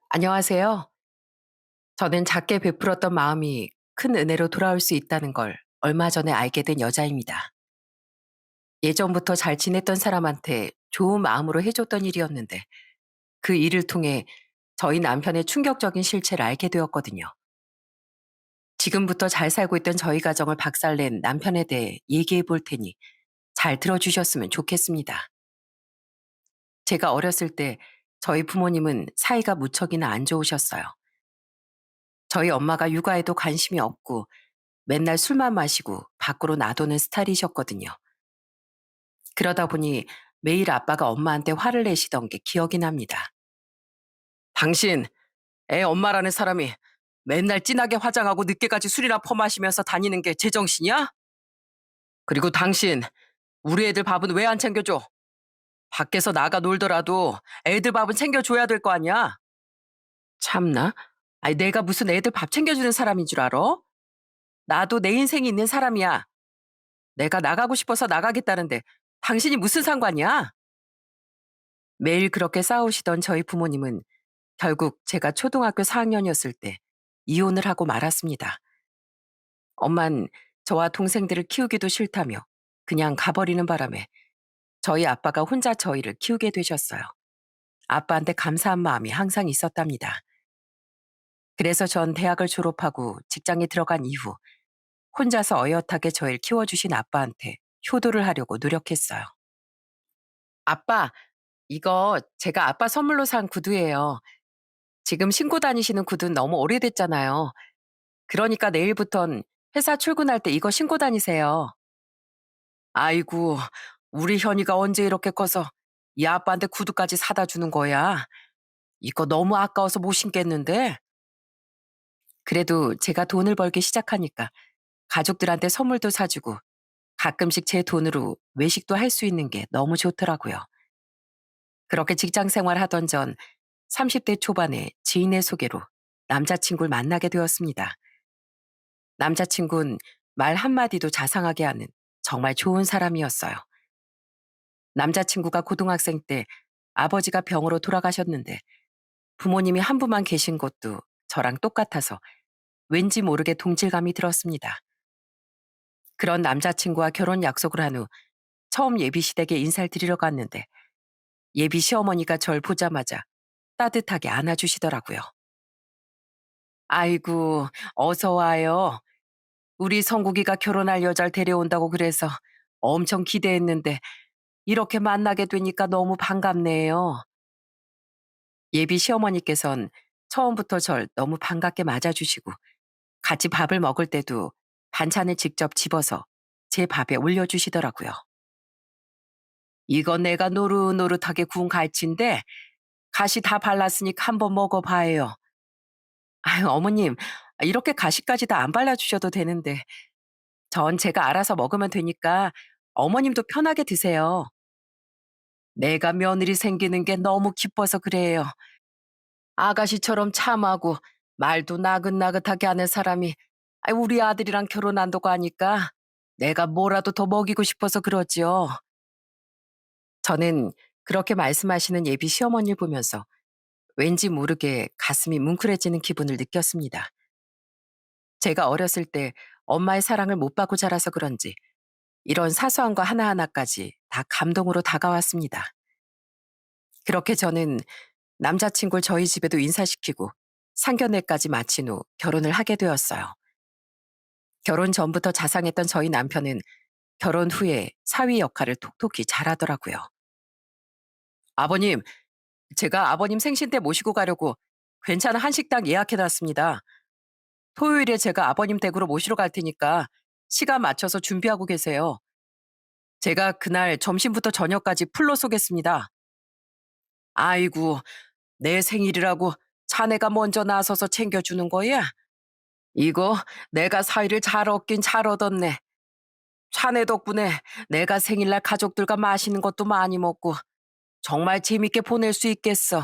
안녕하세요. 저는 작게 베풀었던 마음이 큰 은혜로 돌아올 수 있다는 걸 얼마 전에 알게 된 여자입니다. 예전부터 잘 지냈던 사람한테 좋은 마음으로 해줬던 일이었는데 그 일을 통해 저희 남편의 충격적인 실체를 알게 되었거든요. 지금부터 잘 살고 있던 저희 가정을 박살낸 남편에 대해 얘기해 볼 테니 잘 들어주셨으면 좋겠습니다. 제가 어렸을 때 저희 부모님은 사이가 무척이나 안 좋으셨어요. 저희 엄마가 육아에도 관심이 없고 맨날 술만 마시고 밖으로 놔두는 스타일이셨거든요. 그러다 보니 매일 아빠가 엄마한테 화를 내시던 게 기억이 납니다. 당신, 애 엄마라는 사람이 맨날 진하게 화장하고 늦게까지 술이나 퍼마시면서 다니는 게 제정신이야? 그리고 당신, 우리 애들 밥은 왜 안 챙겨줘? 밖에서 나가 놀더라도 애들 밥은 챙겨줘야 될 거 아니야? 참나? 아니, 내가 무슨 애들 밥 챙겨주는 사람인 줄 알아? 나도 내 인생이 있는 사람이야. 내가 나가고 싶어서 나가겠다는데 당신이 무슨 상관이야? 매일 그렇게 싸우시던 저희 부모님은 결국 제가 초등학교 4학년이었을 때 이혼을 하고 말았습니다. 엄만 저와 동생들을 키우기도 싫다며 그냥 가버리는 바람에 저희 아빠가 혼자 저희를 키우게 되셨어요. 아빠한테 감사한 마음이 항상 있었답니다. 그래서 전 대학을 졸업하고 직장에 들어간 이후 혼자서 어엿하게 저희를 키워주신 아빠한테 효도를 하려고 노력했어요. 아빠, 이거 제가 아빠 선물로 산 구두예요. 지금 신고 다니시는 구두는 너무 오래됐잖아요. 그러니까 내일부턴 회사 출근할 때 이거 신고 다니세요. 아이고, 우리 현이가 언제 이렇게 커서 이 아빠한테 구두까지 사다 주는 거야. 이거 너무 아까워서 못 신겠는데? 그래도 제가 돈을 벌기 시작하니까 가족들한테 선물도 사주고 가끔씩 제 돈으로 외식도 할 수 있는 게 너무 좋더라고요. 그렇게 직장 생활하던 전 30대 초반에 지인의 소개로 남자친구를 만나게 되었습니다. 남자친구는 말 한마디도 자상하게 하는 정말 좋은 사람이었어요. 남자친구가 고등학생 때 아버지가 병으로 돌아가셨는데 부모님이 한 분만 계신 것도 저랑 똑같아서 왠지 모르게 동질감이 들었습니다. 그런 남자친구와 결혼 약속을 한 후 처음 예비 시댁에 인사를 드리러 갔는데 예비 시어머니가 절 보자마자 따뜻하게 안아주시더라고요. 아이고, 어서 와요. 우리 성국이가 결혼할 여자를 데려온다고 그래서 엄청 기대했는데 이렇게 만나게 되니까 너무 반갑네요. 예비 시어머니께선 처음부터 절 너무 반갑게 맞아주시고 같이 밥을 먹을 때도 반찬을 직접 집어서 제 밥에 올려주시더라고요. 이거 내가 노릇노릇하게 구운 갈치인데 가시 다 발랐으니까 한번 먹어봐요. 아유, 어머님, 이렇게 가시까지 다 안 발라주셔도 되는데 전 제가 알아서 먹으면 되니까 어머님도 편하게 드세요. 내가 며느리 생기는 게 너무 기뻐서 그래요. 아가씨처럼 참하고 말도 나긋나긋하게 하는 사람이 우리 아들이랑 결혼한다고 하니까 내가 뭐라도 더 먹이고 싶어서 그러지요. 저는 그렇게 말씀하시는 예비 시어머니를 보면서 왠지 모르게 가슴이 뭉클해지는 기분을 느꼈습니다. 제가 어렸을 때 엄마의 사랑을 못 받고 자라서 그런지 이런 사소한 거 하나하나까지 다 감동으로 다가왔습니다. 그렇게 저는 남자친구를 저희 집에도 인사시키고 상견례까지 마친 후 결혼을 하게 되었어요. 결혼 전부터 자상했던 저희 남편은 결혼 후에 사위 역할을 톡톡히 잘하더라고요. 아버님, 제가 아버님 생신 때 모시고 가려고 괜찮은 한식당 예약해놨습니다. 토요일에 제가 아버님 댁으로 모시러 갈 테니까 시간 맞춰서 준비하고 계세요. 제가 그날 점심부터 저녁까지 풀로 쏘겠습니다. 아이고, 내 생일이라고 자네가 먼저 나서서 챙겨주는 거야? 이거 내가 사위를 잘 얻긴 잘 얻었네. 자네 덕분에 내가 생일날 가족들과 맛있는 것도 많이 먹고 정말 재밌게 보낼 수 있겠어.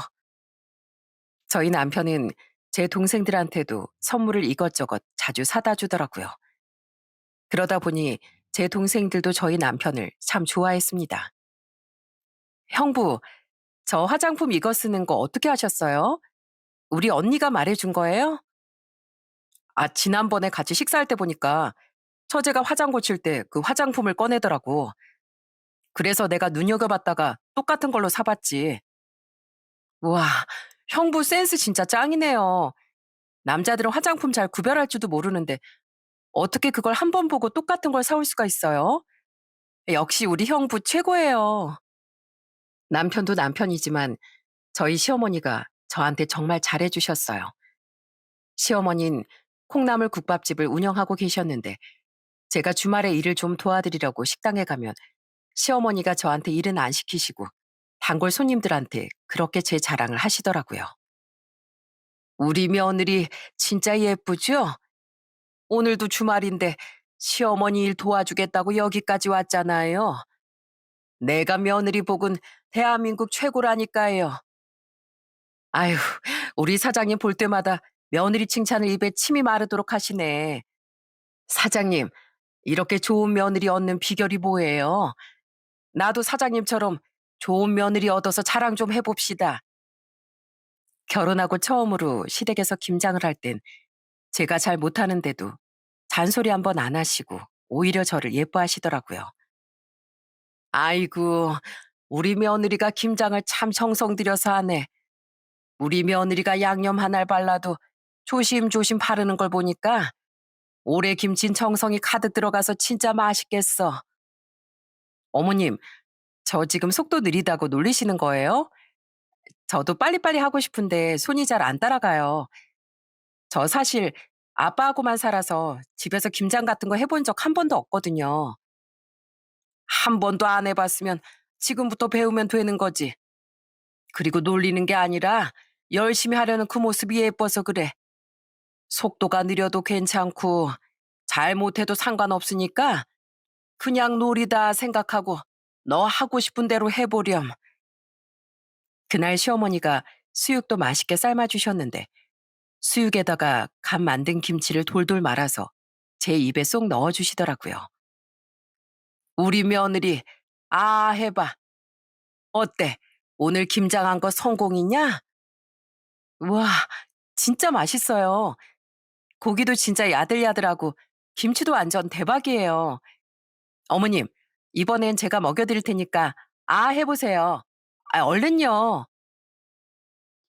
저희 남편은 제 동생들한테도 선물을 이것저것 자주 사다 주더라고요. 그러다 보니 제 동생들도 저희 남편을 참 좋아했습니다. 형부, 저 화장품 이거 쓰는 거 어떻게 하셨어요? 우리 언니가 말해준 거예요? 아, 지난번에 같이 식사할 때 보니까 처제가 화장 고칠 때 그 화장품을 꺼내더라고. 그래서 내가 눈여겨봤다가 똑같은 걸로 사봤지. 우와, 형부 센스 진짜 짱이네요. 남자들은 화장품 잘 구별할 줄도 모르는데 어떻게 그걸 한 번 보고 똑같은 걸 사올 수가 있어요? 역시 우리 형부 최고예요. 남편도 남편이지만 저희 시어머니가 저한테 정말 잘해주셨어요. 시어머니는 콩나물 국밥집을 운영하고 계셨는데 제가 주말에 일을 좀 도와드리려고 식당에 가면 시어머니가 저한테 일은 안 시키시고 단골 손님들한테 그렇게 제 자랑을 하시더라고요. 우리 며느리 진짜 예쁘죠? 오늘도 주말인데 시어머니 일 도와주겠다고 여기까지 왔잖아요. 내가 며느리 복은 대한민국 최고라니까요. 아휴, 우리 사장님 볼 때마다 며느리 칭찬을 입에 침이 마르도록 하시네. 사장님, 이렇게 좋은 며느리 얻는 비결이 뭐예요? 나도 사장님처럼 좋은 며느리 얻어서 자랑 좀 해봅시다. 결혼하고 처음으로 시댁에서 김장을 할 땐 제가 잘 못하는데도 잔소리 한번 안 하시고 오히려 저를 예뻐하시더라고요. 아이고, 우리 며느리가 김장을 참 정성 들여서 하네. 우리 며느리가 양념 하나를 발라도 조심조심 바르는 걸 보니까 올해 김친 정성이 가득 들어가서 진짜 맛있겠어. 어머님, 저 지금 속도 느리다고 놀리시는 거예요? 저도 빨리빨리 하고 싶은데 손이 잘 안 따라가요. 저 사실 아빠하고만 살아서 집에서 김장 같은 거 해본 적 한 번도 없거든요. 한 번도 안 해봤으면 지금부터 배우면 되는 거지. 그리고 놀리는 게 아니라 열심히 하려는 그 모습이 예뻐서 그래. 속도가 느려도 괜찮고 잘못해도 상관없으니까 그냥 놀이다 생각하고 너 하고 싶은 대로 해보렴. 그날 시어머니가 수육도 맛있게 삶아주셨는데 수육에다가 간 만든 김치를 돌돌 말아서 제 입에 쏙 넣어주시더라고요. 우리 며느리, 아, 해봐. 어때? 오늘 김장한 거 성공이냐? 우와, 진짜 맛있어요. 고기도 진짜 야들야들하고 김치도 완전 대박이에요. 어머님, 이번엔 제가 먹여드릴 테니까 아, 해보세요. 아, 얼른요.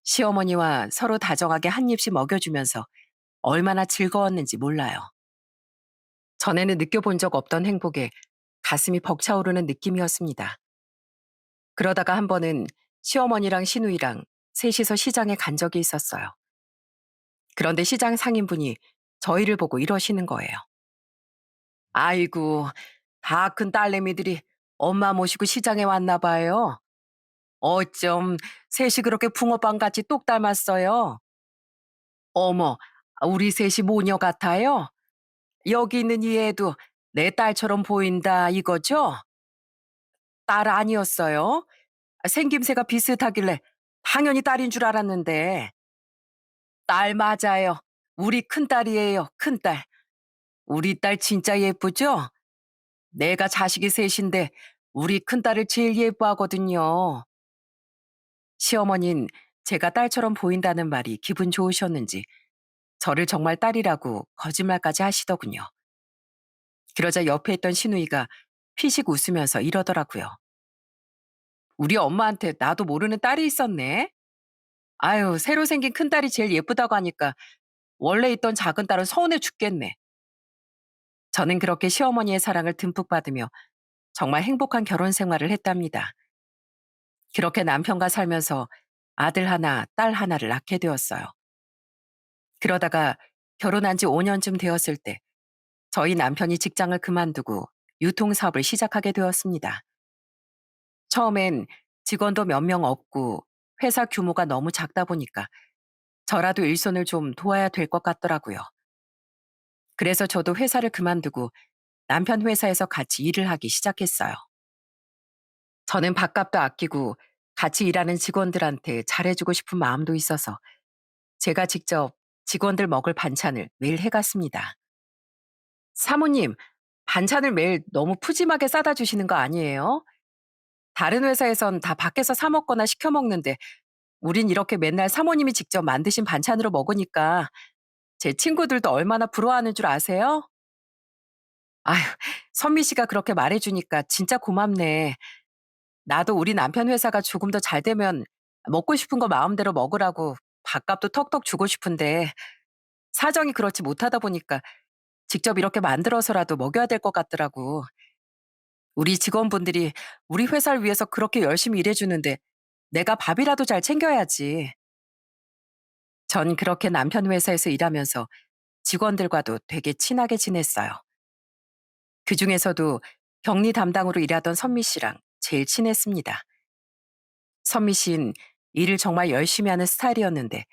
시어머니와 서로 다정하게 한 입씩 먹여주면서 얼마나 즐거웠는지 몰라요. 전에는 느껴본 적 없던 행복에 가슴이 벅차오르는 느낌이었습니다. 그러다가 한 번은 시어머니랑 시누이랑 셋이서 시장에 간 적이 있었어요. 그런데 시장 상인분이 저희를 보고 이러시는 거예요. 아이고, 다 큰 딸내미들이 엄마 모시고 시장에 왔나 봐요. 어쩜 셋이 그렇게 붕어빵같이 똑 닮았어요. 어머, 우리 셋이 모녀 같아요? 여기 있는 이 애도 내 딸처럼 보인다 이거죠? 딸 아니었어요? 생김새가 비슷하길래 당연히 딸인 줄 알았는데. 딸 맞아요. 우리 큰딸이에요, 큰딸. 우리 딸 진짜 예쁘죠? 내가 자식이 셋인데 우리 큰딸을 제일 예뻐하거든요. 시어머닌 제가 딸처럼 보인다는 말이 기분 좋으셨는지 저를 정말 딸이라고 거짓말까지 하시더군요. 그러자 옆에 있던 시누이가 피식 웃으면서 이러더라고요. 우리 엄마한테 나도 모르는 딸이 있었네. 아유, 새로 생긴 큰딸이 제일 예쁘다고 하니까 원래 있던 작은 딸은 서운해 죽겠네. 저는 그렇게 시어머니의 사랑을 듬뿍 받으며 정말 행복한 결혼 생활을 했답니다. 그렇게 남편과 살면서 아들 하나, 딸 하나를 낳게 되었어요. 그러다가 결혼한 지 5년쯤 되었을 때 저희 남편이 직장을 그만두고 유통사업을 시작하게 되었습니다. 처음엔 직원도 몇 명 없고 회사 규모가 너무 작다 보니까 저라도 일손을 좀 도와야 될 것 같더라고요. 그래서 저도 회사를 그만두고 남편 회사에서 같이 일을 하기 시작했어요. 저는 밥값도 아끼고 같이 일하는 직원들한테 잘해주고 싶은 마음도 있어서 제가 직접 직원들 먹을 반찬을 매일 해갔습니다. 사모님, 반찬을 매일 너무 푸짐하게 싸다 주시는 거 아니에요? 다른 회사에선 다 밖에서 사 먹거나 시켜 먹는데 우린 이렇게 맨날 사모님이 직접 만드신 반찬으로 먹으니까 제 친구들도 얼마나 부러워하는 줄 아세요? 아휴, 선미 씨가 그렇게 말해주니까 진짜 고맙네. 나도 우리 남편 회사가 조금 더 잘 되면 먹고 싶은 거 마음대로 먹으라고 밥값도 턱턱 주고 싶은데 사정이 그렇지 못하다 보니까 직접 이렇게 만들어서라도 먹여야 될 것 같더라고. 우리 직원분들이 우리 회사를 위해서 그렇게 열심히 일해주는데 내가 밥이라도 잘 챙겨야지. 전 그렇게 남편 회사에서 일하면서 직원들과도 되게 친하게 지냈어요. 그중에서도 격리 담당으로 일하던 선미 씨랑 제일 친했습니다. 선미 씨는 일을 정말 열심히 하는 스타일이었는데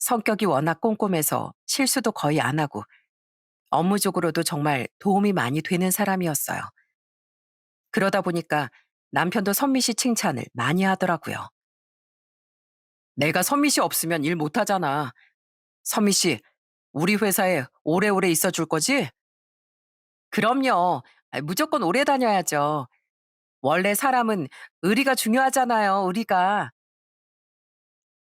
성격이 워낙 꼼꼼해서 실수도 거의 안 하고 업무적으로도 정말 도움이 많이 되는 사람이었어요. 그러다 보니까 남편도 선미 씨 칭찬을 많이 하더라고요. 내가 선미 씨 없으면 일 못하잖아. 선미 씨, 우리 회사에 오래오래 있어 줄 거지? 그럼요. 무조건 오래 다녀야죠. 원래 사람은 의리가 중요하잖아요, 의리가.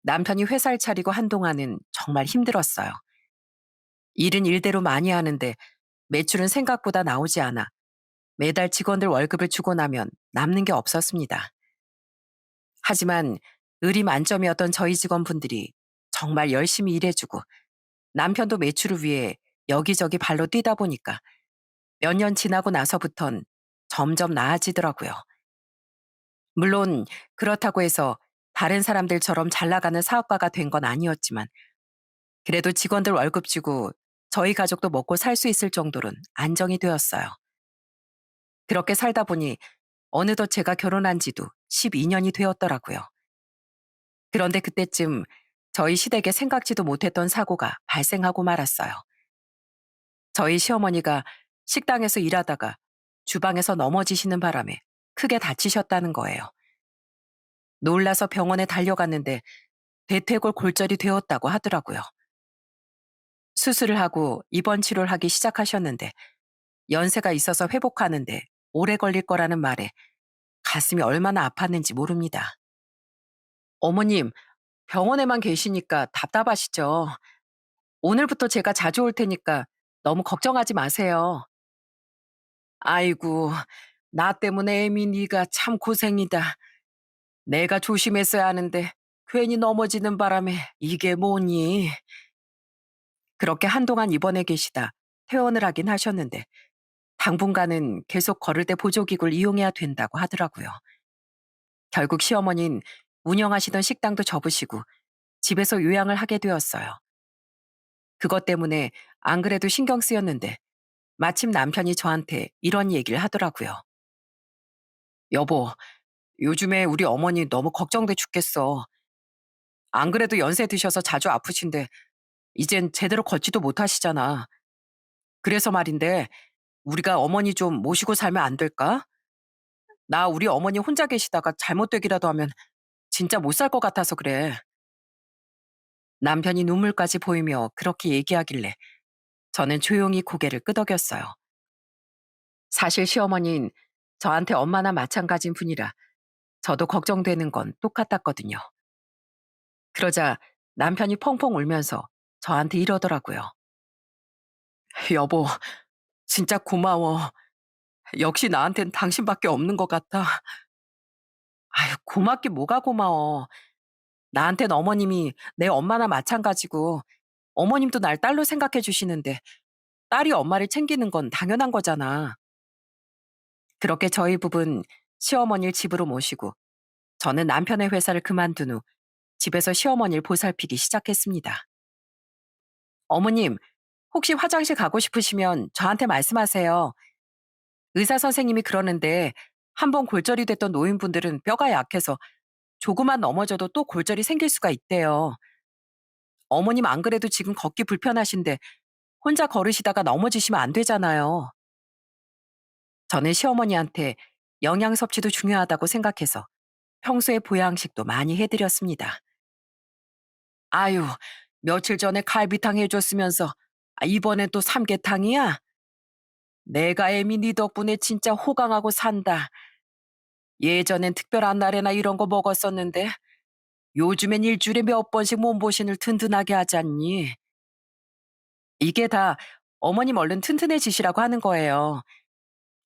남편이 회사를 차리고 한동안은 정말 힘들었어요. 일은 일대로 많이 하는데 매출은 생각보다 나오지 않아 매달 직원들 월급을 주고 나면 남는 게 없었습니다. 하지만 의리 만점이었던 저희 직원분들이 정말 열심히 일해주고 남편도 매출을 위해 여기저기 발로 뛰다 보니까 몇 년 지나고 나서부턴 점점 나아지더라고요. 물론 그렇다고 해서 다른 사람들처럼 잘 나가는 사업가가 된 건 아니었지만 그래도 직원들 월급 주고 저희 가족도 먹고 살 수 있을 정도는 안정이 되었어요. 그렇게 살다 보니 어느덧 제가 결혼한 지도 12년이 되었더라고요. 그런데 그때쯤 저희 시댁에 생각지도 못했던 사고가 발생하고 말았어요. 저희 시어머니가 식당에서 일하다가 주방에서 넘어지시는 바람에 크게 다치셨다는 거예요. 놀라서 병원에 달려갔는데 대퇴골 골절이 되었다고 하더라고요. 수술을 하고 입원 치료를 하기 시작하셨는데 연세가 있어서 회복하는데 오래 걸릴 거라는 말에 가슴이 얼마나 아팠는지 모릅니다. 어머님, 병원에만 계시니까 답답하시죠? 오늘부터 제가 자주 올 테니까 너무 걱정하지 마세요. 아이고, 나 때문에 애미 네가 참 고생이다. 내가 조심했어야 하는데 괜히 넘어지는 바람에 이게 뭐니? 그렇게 한동안 입원해 계시다 퇴원을 하긴 하셨는데 당분간은 계속 걸을 때 보조기구를 이용해야 된다고 하더라고요. 결국 시어머니는 운영하시던 식당도 접으시고 집에서 요양을 하게 되었어요. 그것 때문에 안 그래도 신경 쓰였는데 마침 남편이 저한테 이런 얘기를 하더라고요. 여보, 요즘에 우리 어머니 너무 걱정돼 죽겠어. 안 그래도 연세 드셔서 자주 아프신데 이젠 제대로 걷지도 못하시잖아. 그래서 말인데 우리가 어머니 좀 모시고 살면 안 될까? 나 우리 어머니 혼자 계시다가 잘못되기라도 하면 진짜 못 살 것 같아서 그래. 남편이 눈물까지 보이며 그렇게 얘기하길래 저는 조용히 고개를 끄덕였어요. 사실 시어머니는 저한테 엄마나 마찬가지인 분이라 저도 걱정되는 건 똑같았거든요. 그러자 남편이 펑펑 울면서 저한테 이러더라고요. 여보, 진짜 고마워. 역시 나한텐 당신밖에 없는 것 같아. 아유, 고맙긴 뭐가 고마워. 나한텐 어머님이 내 엄마나 마찬가지고 어머님도 날 딸로 생각해 주시는데 딸이 엄마를 챙기는 건 당연한 거잖아. 그렇게 저희 부부는 시어머니를 집으로 모시고 저는 남편의 회사를 그만둔 후 집에서 시어머니를 보살피기 시작했습니다. 어머님, 혹시 화장실 가고 싶으시면 저한테 말씀하세요. 의사 선생님이 그러는데 한 번 골절이 됐던 노인분들은 뼈가 약해서 조금만 넘어져도 또 골절이 생길 수가 있대요. 어머님 안 그래도 지금 걷기 불편하신데 혼자 걸으시다가 넘어지시면 안 되잖아요. 저는 시어머니한테 영양 섭취도 중요하다고 생각해서 평소에 보양식도 많이 해드렸습니다. 아유, 며칠 전에 갈비탕 해줬으면서 이번엔 또 삼계탕이야? 내가 애미 네 덕분에 진짜 호강하고 산다. 예전엔 특별한 날에나 이런 거 먹었었는데 요즘엔 일주일에 몇 번씩 몸보신을 든든하게 하지 않니? 이게 다 어머님 얼른 튼튼해지시라고 하는 거예요.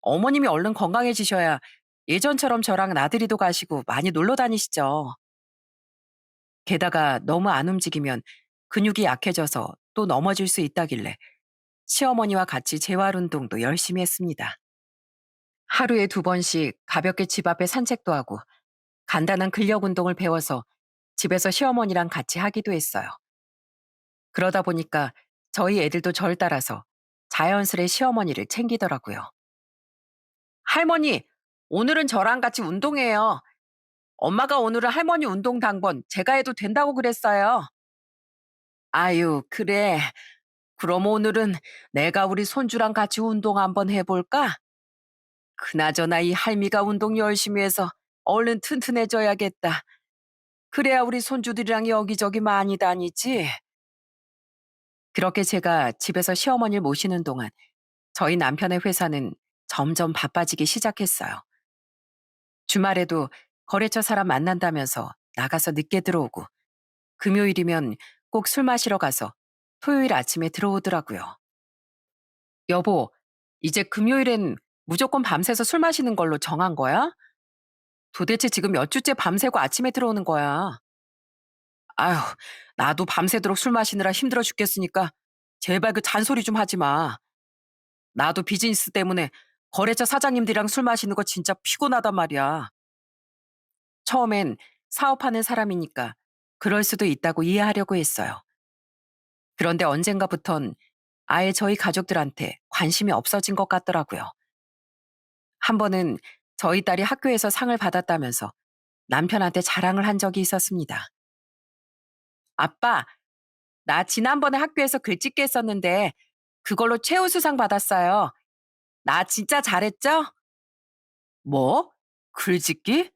어머님이 얼른 건강해지셔야 예전처럼 저랑 나들이도 가시고 많이 놀러 다니시죠. 게다가 너무 안 움직이면 근육이 약해져서 또 넘어질 수 있다길래 시어머니와 같이 재활 운동도 열심히 했습니다. 하루에 2번씩 가볍게 집 앞에 산책도 하고 간단한 근력 운동을 배워서 집에서 시어머니랑 같이 하기도 했어요. 그러다 보니까 저희 애들도 절 따라서 자연스레 시어머니를 챙기더라고요. 할머니, 오늘은 저랑 같이 운동해요. 엄마가 오늘은 할머니 운동 당번 제가 해도 된다고 그랬어요. 아유, 그래. 그럼 오늘은 내가 우리 손주랑 같이 운동 한번 해볼까? 그나저나 이 할미가 운동 열심히 해서 얼른 튼튼해져야겠다. 그래야 우리 손주들이랑 여기저기 많이 다니지. 그렇게 제가 집에서 시어머니를 모시는 동안 저희 남편의 회사는 점점 바빠지기 시작했어요. 주말에도 거래처 사람 만난다면서 나가서 늦게 들어오고 금요일이면 꼭 술 마시러 가서 토요일 아침에 들어오더라고요. 여보, 이제 금요일엔 무조건 밤새서 술 마시는 걸로 정한 거야? 도대체 지금 몇 주째 밤새고 아침에 들어오는 거야? 아휴, 나도 밤새도록 술 마시느라 힘들어 죽겠으니까 제발 그 잔소리 좀 하지 마. 나도 비즈니스 때문에 거래처 사장님들이랑 술 마시는 거 진짜 피곤하단 말이야. 처음엔 사업하는 사람이니까 그럴 수도 있다고 이해하려고 했어요. 그런데 언젠가부턴 아예 저희 가족들한테 관심이 없어진 것 같더라고요. 한 번은 저희 딸이 학교에서 상을 받았다면서 남편한테 자랑을 한 적이 있었습니다. 아빠, 나 지난번에 학교에서 글짓기 했었는데 그걸로 최우수상 받았어요. 나 진짜 잘했죠? 뭐? 글짓기?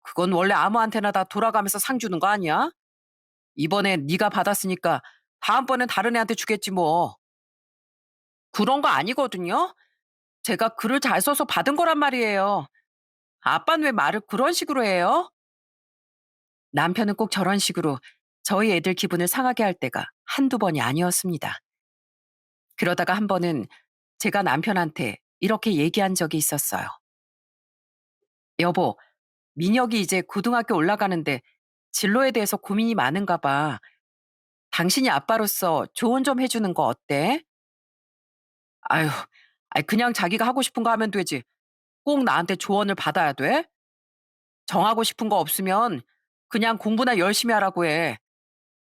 그건 원래 아무한테나 다 돌아가면서 상 주는 거 아니야? 이번엔 네가 받았으니까 다음번엔 다른 애한테 주겠지 뭐. 그런 거 아니거든요. 제가 글을 잘 써서 받은 거란 말이에요. 아빠는 왜 말을 그런 식으로 해요? 남편은 꼭 저런 식으로 저희 애들 기분을 상하게 할 때가 한두 번이 아니었습니다. 그러다가 한 번은 제가 남편한테 이렇게 얘기한 적이 있었어요. 여보, 민혁이 이제 고등학교 올라가는데 진로에 대해서 고민이 많은가 봐. 당신이 아빠로서 조언 좀 해주는 거 어때? 아유, 그냥 자기가 하고 싶은 거 하면 되지. 꼭 나한테 조언을 받아야 돼? 정하고 싶은 거 없으면 그냥 공부나 열심히 하라고 해.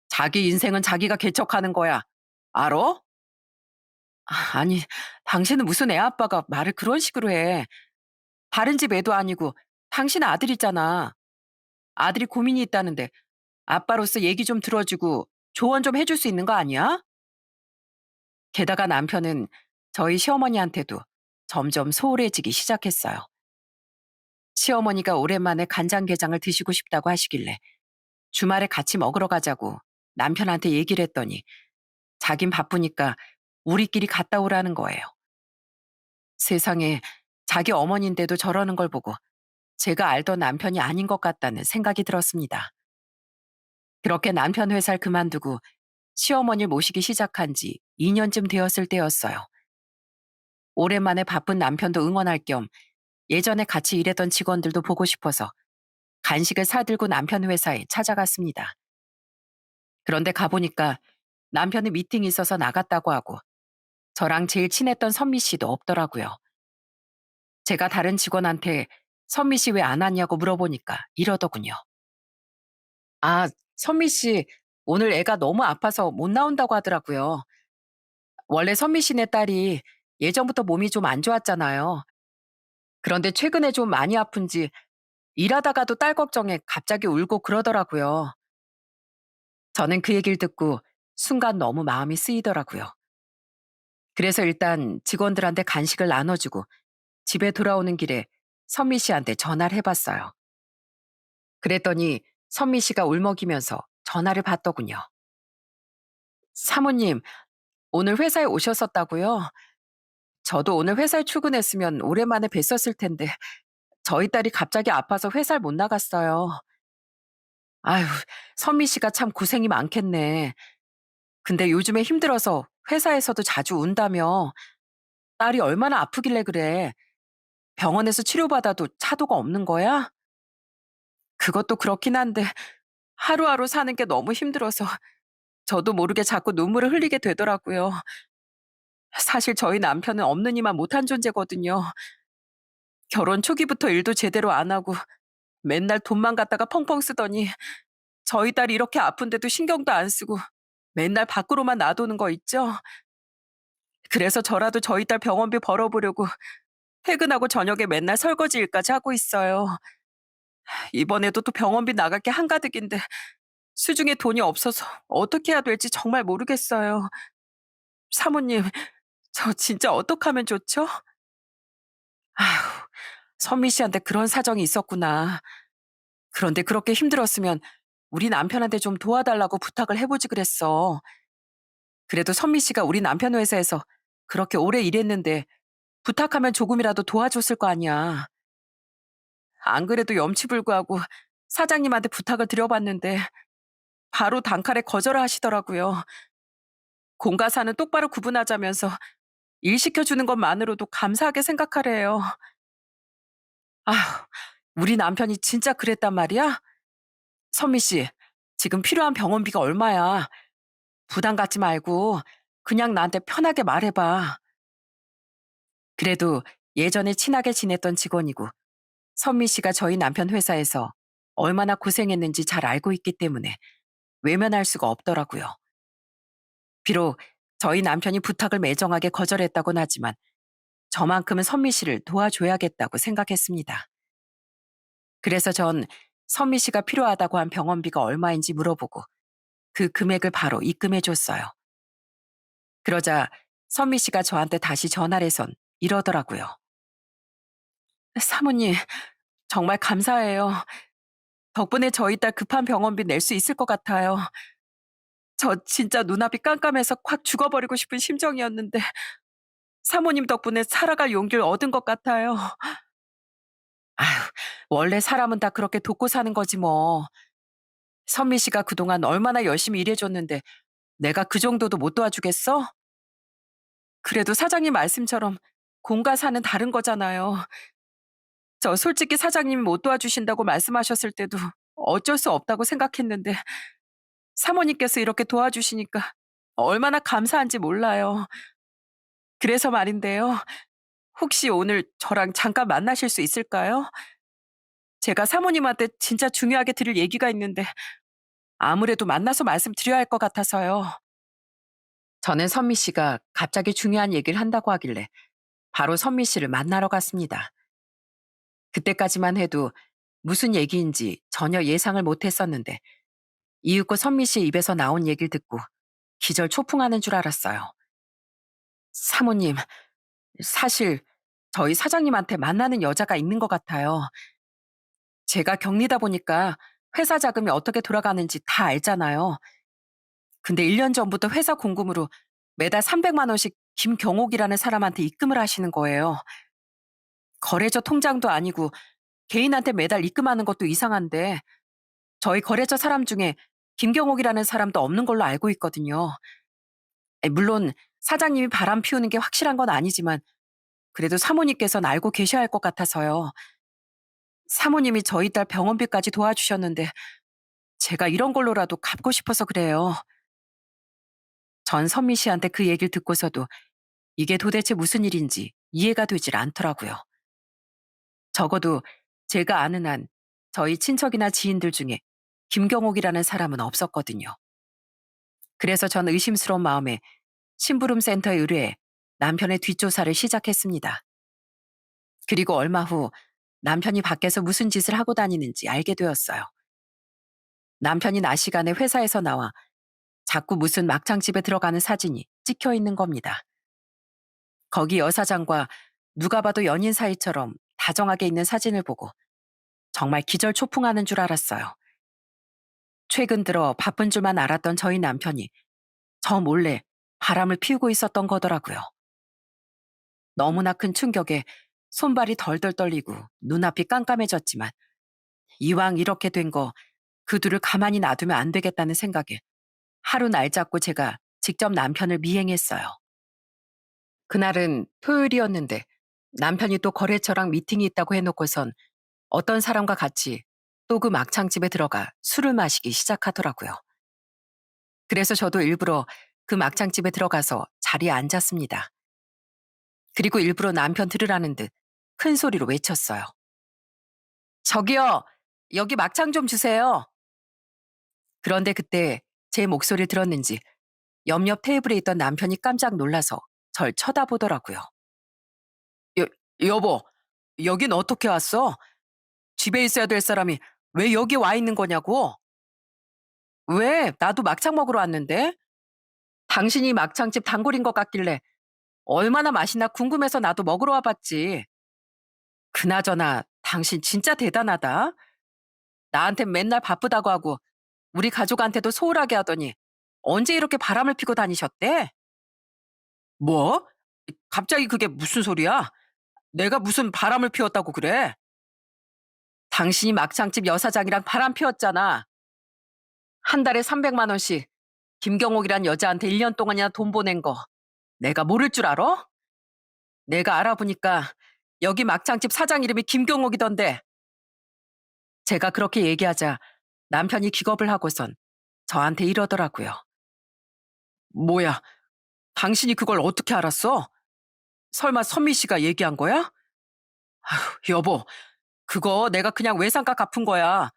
자기 인생은 자기가 개척하는 거야. 알어? 아니, 당신은 무슨 애 아빠가 말을 그런 식으로 해. 다른 집 애도 아니고 당신 아들 있잖아. 아들이 고민이 있다는데 아빠로서 얘기 좀 들어주고 조언 좀 해줄 수 있는 거 아니야? 게다가 남편은 저희 시어머니한테도 점점 소홀해지기 시작했어요. 시어머니가 오랜만에 간장게장을 드시고 싶다고 하시길래 주말에 같이 먹으러 가자고 남편한테 얘기를 했더니 자긴 바쁘니까 우리끼리 갔다 오라는 거예요. 세상에 자기 어머니인데도 저러는 걸 보고 제가 알던 남편이 아닌 것 같다는 생각이 들었습니다. 그렇게 남편 회사를 그만두고 시어머니를 모시기 시작한 지 2년쯤 되었을 때였어요. 오랜만에 바쁜 남편도 응원할 겸 예전에 같이 일했던 직원들도 보고 싶어서 간식을 사들고 남편 회사에 찾아갔습니다. 그런데 가보니까 남편이 미팅이 있어서 나갔다고 하고 저랑 제일 친했던 선미 씨도 없더라고요. 제가 다른 직원한테 선미 씨 왜 안 왔냐고 물어보니까 이러더군요. 아, 선미 씨, 오늘 애가 너무 아파서 못 나온다고 하더라고요. 원래 선미 씨네 딸이 예전부터 몸이 좀 안 좋았잖아요. 그런데 최근에 좀 많이 아픈지 일하다가도 딸 걱정에 갑자기 울고 그러더라고요. 저는 그 얘기를 듣고 순간 너무 마음이 쓰이더라고요. 그래서 일단 직원들한테 간식을 나눠주고 집에 돌아오는 길에 선미 씨한테 전화를 해봤어요. 그랬더니 선미 씨가 울먹이면서 전화를 받더군요. 사모님, 오늘 회사에 오셨었다고요? 저도 오늘 회사에 출근했으면 오랜만에 뵀었을 텐데 저희 딸이 갑자기 아파서 회사를 못 나갔어요. 아유, 선미 씨가 참 고생이 많겠네. 근데 요즘에 힘들어서 회사에서도 자주 운다며. 딸이 얼마나 아프길래 그래? 병원에서 치료받아도 차도가 없는 거야? 그것도 그렇긴 한데 하루하루 사는 게 너무 힘들어서 저도 모르게 자꾸 눈물을 흘리게 되더라고요. 사실 저희 남편은 없는 이만 못한 존재거든요. 결혼 초기부터 일도 제대로 안 하고 맨날 돈만 갖다가 펑펑 쓰더니 저희 딸이 이렇게 아픈데도 신경도 안 쓰고 맨날 밖으로만 놔두는 거 있죠? 그래서 저라도 저희 딸 병원비 벌어보려고 퇴근하고 저녁에 맨날 설거지 일까지 하고 있어요. 이번에도 또 병원비 나갈 게 한가득인데 수중에 돈이 없어서 어떻게 해야 될지 정말 모르겠어요. 사모님, 저 진짜 어떡하면 좋죠? 아휴, 선미 씨한테 그런 사정이 있었구나. 그런데 그렇게 힘들었으면 우리 남편한테 좀 도와달라고 부탁을 해보지 그랬어. 그래도 선미 씨가 우리 남편 회사에서 그렇게 오래 일했는데 부탁하면 조금이라도 도와줬을 거 아니야. 안 그래도 염치불구하고 사장님한테 부탁을 드려봤는데 바로 단칼에 거절을 하시더라고요. 공과 사는 똑바로 구분하자면서 일 시켜주는 것만으로도 감사하게 생각하래요. 아휴, 우리 남편이 진짜 그랬단 말이야? 선미 씨, 지금 필요한 병원비가 얼마야? 부담 갖지 말고 그냥 나한테 편하게 말해봐. 그래도 예전에 친하게 지냈던 직원이고 선미 씨가 저희 남편 회사에서 얼마나 고생했는지 잘 알고 있기 때문에 외면할 수가 없더라고요. 비록 저희 남편이 부탁을 매정하게 거절했다곤 하지만 저만큼은 선미 씨를 도와줘야겠다고 생각했습니다. 그래서 전 선미 씨가 필요하다고 한 병원비가 얼마인지 물어보고 그 금액을 바로 입금해 줬어요. 그러자 선미 씨가 저한테 다시 전화를 해선 이러더라고요. 사모님, 정말 감사해요. 덕분에 저희 딸 급한 병원비 낼 수 있을 것 같아요. 저 진짜 눈앞이 깜깜해서 확 죽어버리고 싶은 심정이었는데 사모님 덕분에 살아갈 용기를 얻은 것 같아요. 아휴, 원래 사람은 다 그렇게 돕고 사는 거지 뭐. 선미 씨가 그동안 얼마나 열심히 일해줬는데 내가 그 정도도 못 도와주겠어? 그래도 사장님 말씀처럼 공과 사는 다른 거잖아요. 저 솔직히 사장님이 못 도와주신다고 말씀하셨을 때도 어쩔 수 없다고 생각했는데 사모님께서 이렇게 도와주시니까 얼마나 감사한지 몰라요. 그래서 말인데요. 혹시 오늘 저랑 잠깐 만나실 수 있을까요? 제가 사모님한테 진짜 중요하게 드릴 얘기가 있는데 아무래도 만나서 말씀드려야 할 것 같아서요. 저는 선미 씨가 갑자기 중요한 얘기를 한다고 하길래 바로 선미 씨를 만나러 갔습니다. 그때까지만 해도 무슨 얘기인지 전혀 예상을 못 했었는데 이윽고 선미 씨 입에서 나온 얘기를 듣고 기절 초풍하는 줄 알았어요. 사모님, 사실 저희 사장님한테 만나는 여자가 있는 것 같아요. 제가 격리다 보니까 회사 자금이 어떻게 돌아가는지 다 알잖아요. 근데 1년 전부터 회사 공금으로 매달 300만 원씩 김경옥이라는 사람한테 입금을 하시는 거예요. 거래처 통장도 아니고 개인한테 매달 입금하는 것도 이상한데 저희 거래처 사람 중에 김경옥이라는 사람도 없는 걸로 알고 있거든요. 물론 사장님이 바람 피우는 게 확실한 건 아니지만 그래도 사모님께서는 알고 계셔야 할 것 같아서요. 사모님이 저희 딸 병원비까지 도와주셨는데 제가 이런 걸로라도 갚고 싶어서 그래요. 전 선미 씨한테 그 얘기를 듣고서도 이게 도대체 무슨 일인지 이해가 되질 않더라고요. 적어도 제가 아는 한 저희 친척이나 지인들 중에 김경옥이라는 사람은 없었거든요. 그래서 전 의심스러운 마음에 심부름 센터에 의뢰해 남편의 뒷조사를 시작했습니다. 그리고 얼마 후 남편이 밖에서 무슨 짓을 하고 다니는지 알게 되었어요. 남편이 낮 시간에 회사에서 나와 자꾸 무슨 막창집에 들어가는 사진이 찍혀 있는 겁니다. 거기 여사장과 누가 봐도 연인 사이처럼 다정하게 있는 사진을 보고 정말 기절초풍하는 줄 알았어요. 최근 들어 바쁜 줄만 알았던 저희 남편이 저 몰래 바람을 피우고 있었던 거더라고요. 너무나 큰 충격에 손발이 덜덜 떨리고 눈앞이 깜깜해졌지만 이왕 이렇게 된 거 그 둘을 가만히 놔두면 안 되겠다는 생각에 하루 날 잡고 제가 직접 남편을 미행했어요. 그날은 토요일이었는데 남편이 또 거래처랑 미팅이 있다고 해놓고선 어떤 사람과 같이 또 그 막창집에 들어가 술을 마시기 시작하더라고요. 그래서 저도 일부러 그 막창집에 들어가서 자리에 앉았습니다. 그리고 일부러 남편 들으라는 듯 큰 소리로 외쳤어요. 저기요, 여기 막창 좀 주세요. 그런데 그때 제 목소리를 들었는지 옆옆 테이블에 있던 남편이 깜짝 놀라서 절 쳐다보더라고요. 여, 여보, 여긴 어떻게 왔어? 집에 있어야 될 사람이 왜 여기 와 있는 거냐고? 왜? 나도 막창 먹으러 왔는데? 당신이 막창집 단골인 것 같길래 얼마나 맛있나 궁금해서 나도 먹으러 와봤지. 그나저나 당신 진짜 대단하다. 나한텐 맨날 바쁘다고 하고 우리 가족한테도 소홀하게 하더니 언제 이렇게 바람을 피고 다니셨대? 뭐? 갑자기 그게 무슨 소리야? 내가 무슨 바람을 피웠다고 그래? 당신이 막창집 여사장이랑 바람 피웠잖아. 한 달에 300만 원씩 김경옥이란 여자한테 1년 동안이나 돈 보낸 거 내가 모를 줄 알아? 내가 알아보니까 여기 막창집 사장 이름이 김경옥이던데. 제가 그렇게 얘기하자 남편이 기겁을 하고선 저한테 이러더라고요. 뭐야, 당신이 그걸 어떻게 알았어? 설마 선미 씨가 얘기한 거야? 여보, 그거 내가 그냥 외상값 갚은 거야.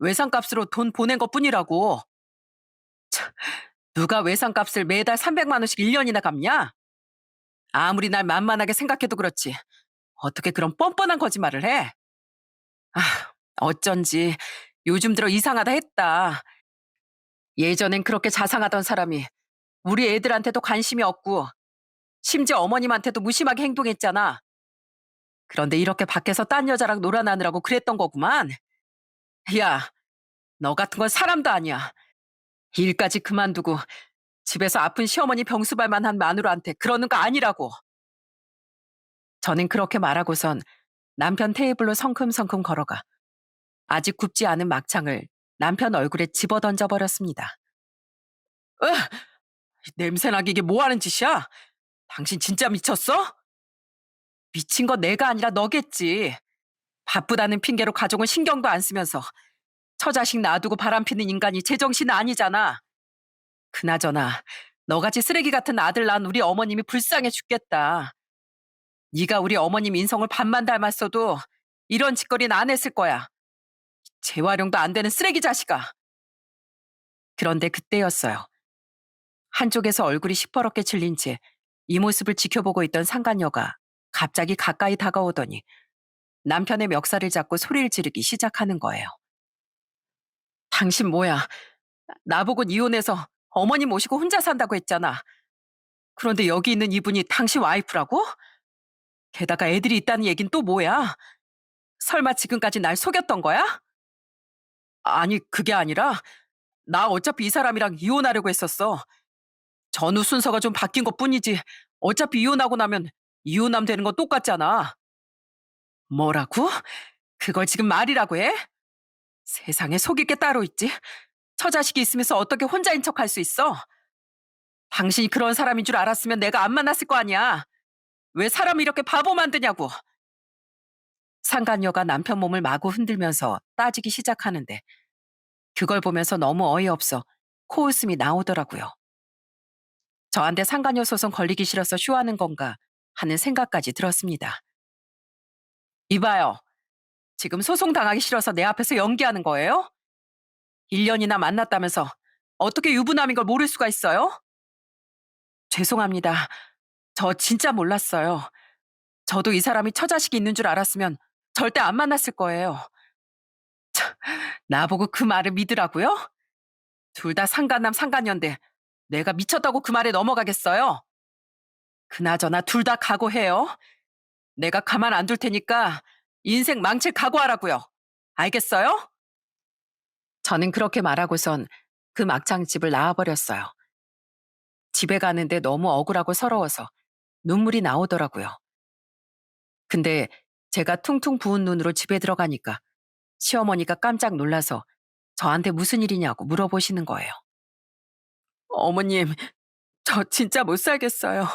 외상값으로 돈 보낸 것뿐이라고. 누가 외상값을 매달 300만 원씩 1년이나 갚냐? 아무리 날 만만하게 생각해도 그렇지. 어떻게 그런 뻔뻔한 거짓말을 해? 아, 어쩐지 요즘 들어 이상하다 했다. 예전엔 그렇게 자상하던 사람이 우리 애들한테도 관심이 없고 심지어 어머님한테도 무심하게 행동했잖아. 그런데 이렇게 밖에서 딴 여자랑 놀아나느라고 그랬던 거구만. 야, 너 같은 건 사람도 아니야. 일까지 그만두고 집에서 아픈 시어머니 병수발만 한 마누라한테 그러는 거 아니라고. 저는 그렇게 말하고선 남편 테이블로 성큼성큼 걸어가 아직 굽지 않은 막창을 남편 얼굴에 집어던져 버렸습니다. 으, 냄새나게 이게 뭐 하는 짓이야? 당신 진짜 미쳤어? 미친 건 내가 아니라 너겠지. 바쁘다는 핑계로 가족은 신경도 안 쓰면서 처자식 놔두고 바람피는 인간이 제정신 아니잖아. 그나저나 너같이 쓰레기 같은 아들 낳은 우리 어머님이 불쌍해 죽겠다. 네가 우리 어머님 인성을 반만 닮았어도 이런 짓거리는 안 했을 거야. 재활용도 안 되는 쓰레기 자식아. 그런데 그때였어요. 한쪽에서 얼굴이 시퍼렇게 질린 채 이 모습을 지켜보고 있던 상간녀가 갑자기 가까이 다가오더니 남편의 멱살을 잡고 소리를 지르기 시작하는 거예요. 당신 뭐야? 나보고 이혼해서 어머님 모시고 혼자 산다고 했잖아. 그런데 여기 있는 이분이 당신 와이프라고? 게다가 애들이 있다는 얘긴 또 뭐야? 설마 지금까지 날 속였던 거야? 아니, 그게 아니라 나 어차피 이 사람이랑 이혼하려고 했었어. 전후 순서가 좀 바뀐 것뿐이지. 어차피 이혼하고 나면 이혼남 되는 건 똑같잖아. 뭐라고? 그걸 지금 말이라고 해? 세상에 속일 게 따로 있지. 처자식이 있으면서 어떻게 혼자인 척 할 수 있어? 당신이 그런 사람인 줄 알았으면 내가 안 만났을 거 아니야. 왜 사람을 이렇게 바보 만드냐고. 상간녀가 남편 몸을 마구 흔들면서 따지기 시작하는데 그걸 보면서 너무 어이없어 코웃음이 나오더라고요. 저한테 상간녀 소송 걸리기 싫어서 쇼하는 건가 하는 생각까지 들었습니다. 이봐요. 지금 소송 당하기 싫어서 내 앞에서 연기하는 거예요? 1년이나 만났다면서 어떻게 유부남인 걸 모를 수가 있어요? 죄송합니다. 저 진짜 몰랐어요. 저도 이 사람이 처자식이 있는 줄 알았으면 절대 안 만났을 거예요. 나보고 그 말을 믿으라고요? 둘 다 상간남 상간녀인데 내가 미쳤다고 그 말에 넘어가겠어요? 그나저나 둘 다 각오해요. 내가 가만 안 둘 테니까 인생 망칠 각오하라고요. 알겠어요? 저는 그렇게 말하고선 그 막창집을 나와버렸어요. 집에 가는데 너무 억울하고 서러워서 눈물이 나오더라고요. 근데 제가 퉁퉁 부은 눈으로 집에 들어가니까 시어머니가 깜짝 놀라서 저한테 무슨 일이냐고 물어보시는 거예요. 어머님, 저 진짜 못 살겠어요.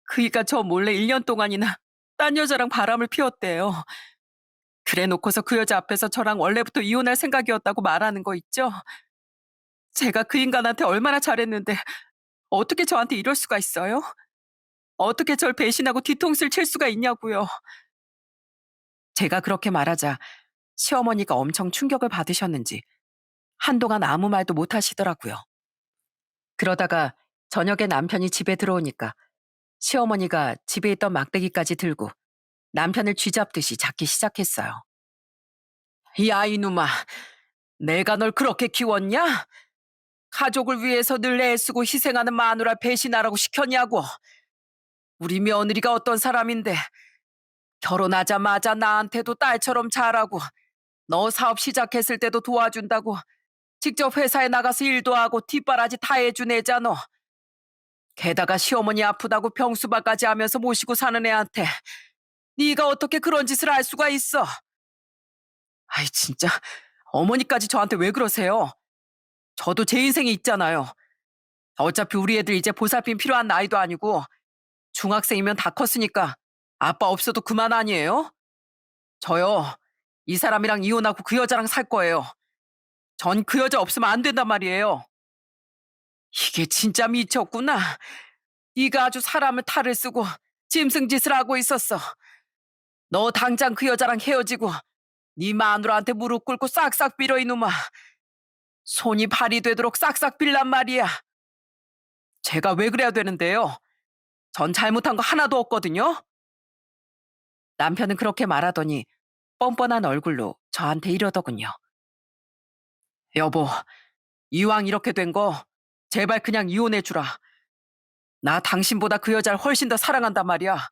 그이가 저 몰래 1년 동안이나 딴 여자랑 바람을 피웠대요. 그래 놓고서 그 여자 앞에서 저랑 원래부터 이혼할 생각이었다고 말하는 거 있죠? 제가 그 인간한테 얼마나 잘했는데 어떻게 저한테 이럴 수가 있어요? 어떻게 절 배신하고 뒤통수를 칠 수가 있냐고요. 제가 그렇게 말하자 시어머니가 엄청 충격을 받으셨는지 한동안 아무 말도 못 하시더라고요. 그러다가 저녁에 남편이 집에 들어오니까 시어머니가 집에 있던 막대기까지 들고 남편을 쥐잡듯이 잡기 시작했어요. 야, 이놈아, 내가 널 그렇게 키웠냐? 가족을 위해서 늘 애쓰고 희생하는 마누라 배신하라고 시켰냐고. 우리 며느리가 어떤 사람인데 결혼하자마자 나한테도 딸처럼 잘하고 너 사업 시작했을 때도 도와준다고 직접 회사에 나가서 일도 하고 뒷바라지 다 해준 애잖아. 게다가 시어머니 아프다고 병수발까지 하면서 모시고 사는 애한테 네가 어떻게 그런 짓을 할 수가 있어? 아이 진짜 어머니까지 저한테 왜 그러세요? 저도 제 인생이 있잖아요. 어차피 우리 애들 이제 보살핌 필요한 나이도 아니고 중학생이면 다 컸으니까 아빠 없어도 그만 아니에요? 저요. 이 사람이랑 이혼하고 그 여자랑 살 거예요. 전 그 여자 없으면 안 된단 말이에요. 이게 진짜 미쳤구나. 네가 아주 사람을 탈을 쓰고 짐승짓을 하고 있었어. 너 당장 그 여자랑 헤어지고 네 마누라한테 무릎 꿇고 싹싹 빌어 이놈아. 손이 발이 되도록 싹싹 빌란 말이야. 제가 왜 그래야 되는데요? 전 잘못한 거 하나도 없거든요. 남편은 그렇게 말하더니 뻔뻔한 얼굴로 저한테 이러더군요. 여보, 이왕 이렇게 된 거 제발 그냥 이혼해 주라. 나 당신보다 그 여자를 훨씬 더 사랑한단 말이야.